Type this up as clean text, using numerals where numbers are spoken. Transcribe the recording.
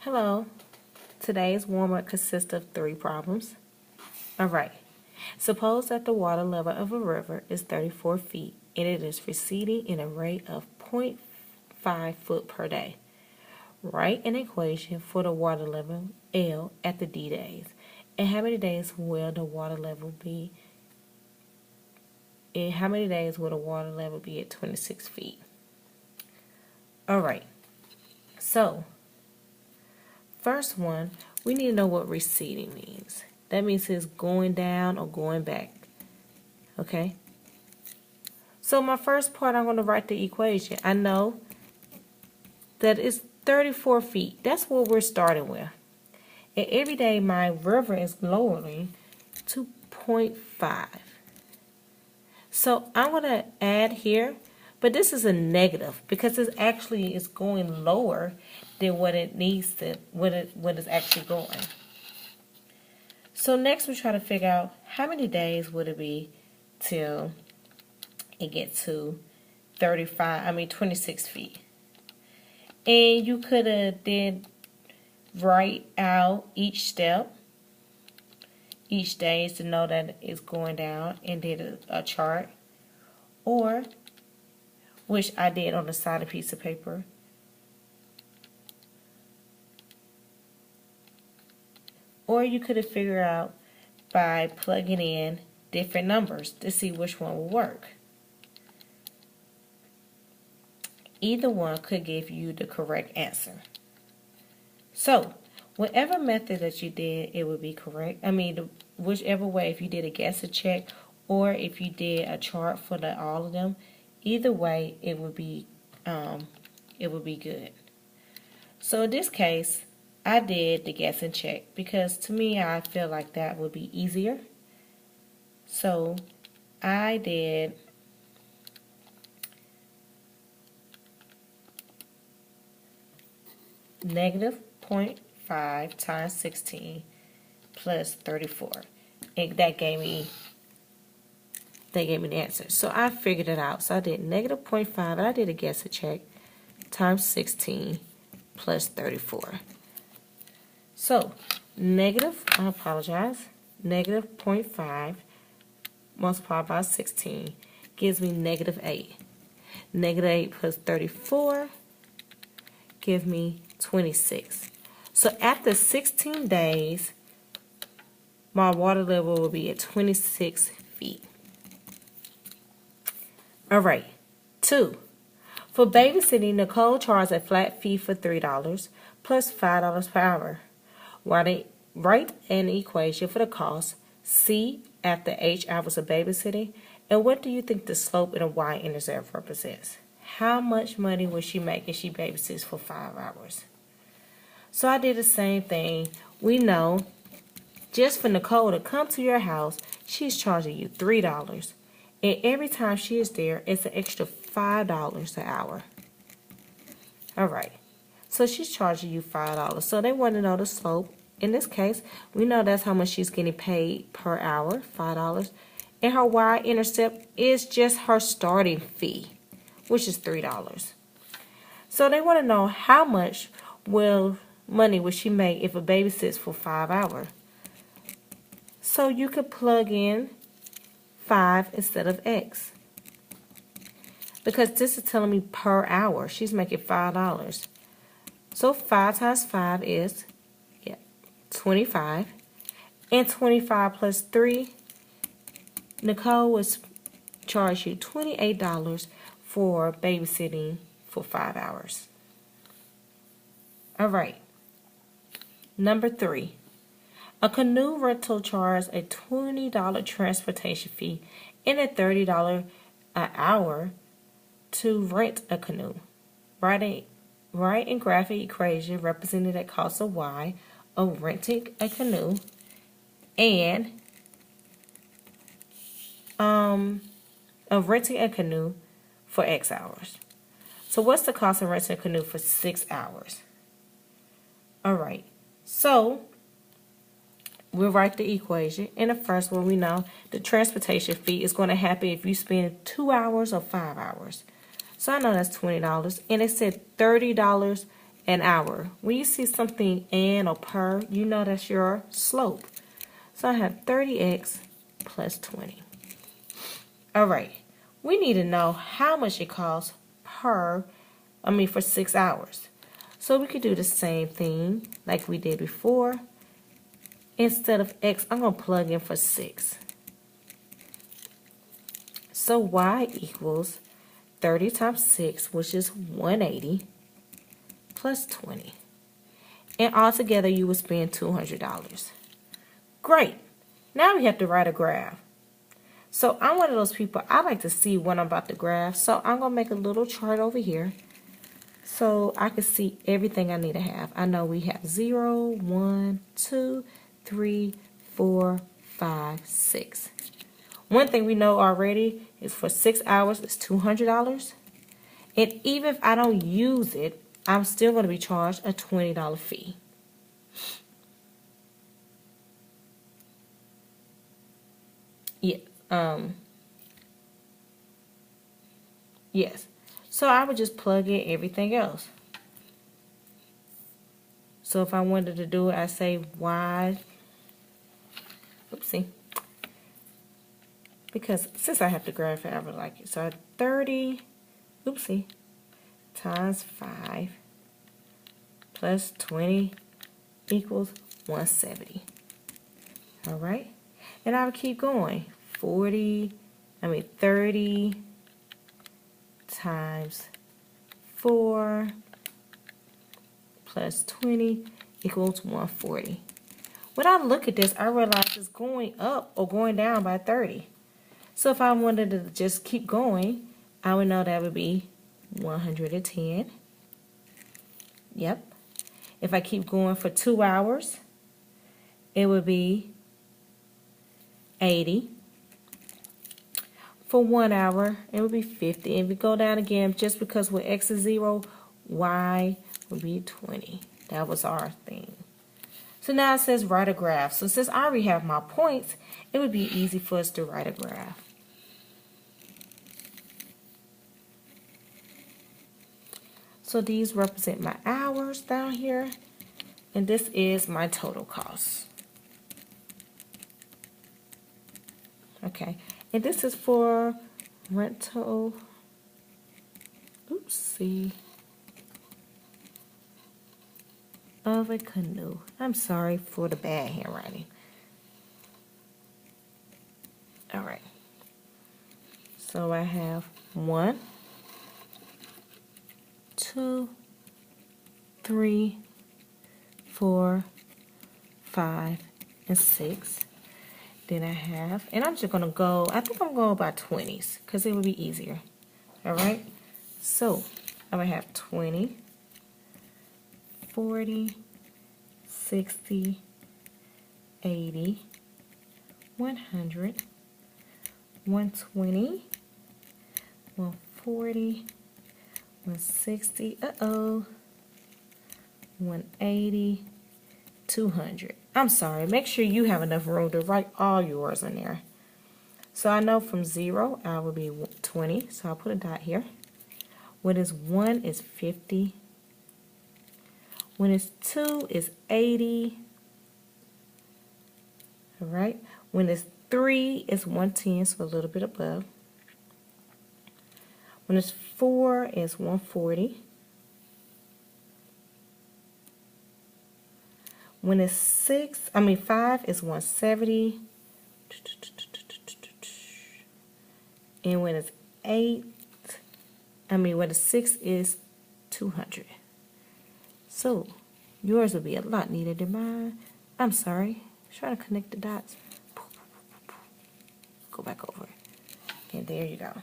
Hello. Today's warm-up consists of 3 problems. Alright. Suppose that the water level of a river is 34 feet and it is receding in a rate of 0.5 foot per day. Write an equation for the water level L at the D days. And how many days will the water level be? And how many days will the water level be at 26 feet? Alright. So, first one, we need to know what receding means. That means it's going down or going back. Okay? So my first part, I'm going to write the equation. I know that it's 34 feet. That's what we're starting with. And every day my river is lowering to 0.5. So I'm going to add here, but this is a negative because it actually is going lower than what it needs to, what is actually going. So next we try to figure out how many days would it be till it gets to 26 feet. And you could have then write out each step, each day to know that it's going down and did a chart, or which I did on the side of a piece of paper. Or you could have figured out by plugging in different numbers to see which one will work. Either one could give you the correct answer. So, whatever method that you did, it would be correct. Whichever way, if you did a guess or check, or if you did a chart for all of them, either way, it would be good. So in this case, I did the guess and check because to me, I feel like that would be easier. So I did negative 0.5 times 16 plus 34. And that gave me the answer. So I figured it out. So I did negative 0.5 and I did a guess and check times 16 plus 34. So negative 0.5 multiplied by 16 gives me negative 8. Negative 8 plus 34 gives me 26. So after 16 days, my water level will be at 26 feet. Alright, 2. For babysitting, Nicole charged a flat fee for $3 plus $5 per hour. Write an equation for the cost, C after H hours of babysitting, and what do you think the slope in a y-intercept represents? How much money will she make if she babysits for 5 hours? So I did the same thing. We know just for Nicole to come to your house, she's charging you $3. And every time she is there, it's an extra $5 an hour. Alright. So she's charging you $5. So they want to know the slope. In this case, we know that's how much she's getting paid per hour, $5. And her y-intercept is just her starting fee, which is $3. So they want to know how much money will she make if a baby sits for 5 hours. So you could plug in 5 instead of X. Because this is telling me per hour. She's making $5. So 5 times 5 is 25. And 25 plus 3, Nicole was charge you $28 for babysitting for 5 hours. Alright. Number 3. A canoe rental charges a $20 transportation fee and a $30 an hour to rent a canoe. Write and graphic equation representing the cost of Y of renting a canoe and of renting a canoe for X hours. So what's the cost of renting a canoe for 6 hours? Alright, so we'll write the equation. In the first one, we know the transportation fee is going to happen if you spend 2 hours or 5 hours. So I know that's $20. And it said $30 an hour. When you see something an or per, you know that's your slope. So I have 30x plus 20. All right, we need to know how much it costs for 6 hours. So we could do the same thing like we did before. Instead of x, I'm going to plug in for 6. So y equals 30 times 6, which is 180, plus 20. And altogether, you will spend $200. Great. Now we have to write a graph. So I'm one of those people, I like to see what I'm about to graph. So I'm going to make a little chart over here so I can see everything I need to have. I know we have 0, 1, 2, 3, 4, 5, 6. One thing we know already is for 6 hours it's $200. And even if I don't use it, I'm still going to be charged a $20 fee. Yeah, yes. So I would just plug in everything else. So if I wanted to do it, I say y, oopsie. Because since I have to graph it, I would like it. So 30, oopsie, times 5 plus 20 equals 170. All right. And I would keep going. 30 times 4 plus 20 equals 140. When I look at this, I realize it's going up or going down by 30. So if I wanted to just keep going, I would know that would be 110. Yep. If I keep going for 2 hours, it would be 80. For 1 hour, it would be 50. And if we go down again, just because with x is 0, y would be 20. That was our thing. So now it says write a graph. So since I already have my points, it would be easy for us to write a graph. So these represent my hours down here, and this is my total cost. Okay, and this is for rental, oopsie, of a canoe. I'm sorry for the bad handwriting. All right, so I have 1, 2, 3, 4, 5, and 6. Then I have, and I'm just going to go, I think I'm going by 20s because it would be easier. All right. So I'm going to have 20, 40, 60, 80, 100, 120, 140, 160, 180, 200. I'm sorry, make sure you have enough room to write all yours in there. So I know from 0, I will be 20, so I'll put a dot here. When it's 1 is 50. When it's 2 is 80. All right. When it's 3 is 110, so a little bit above. When it's 4 is 140. When it's 5 is 170. And when it's 6 is 200. So yours will be a lot neater than mine. I'm sorry. Trying to connect the dots. Go back over. And there you go.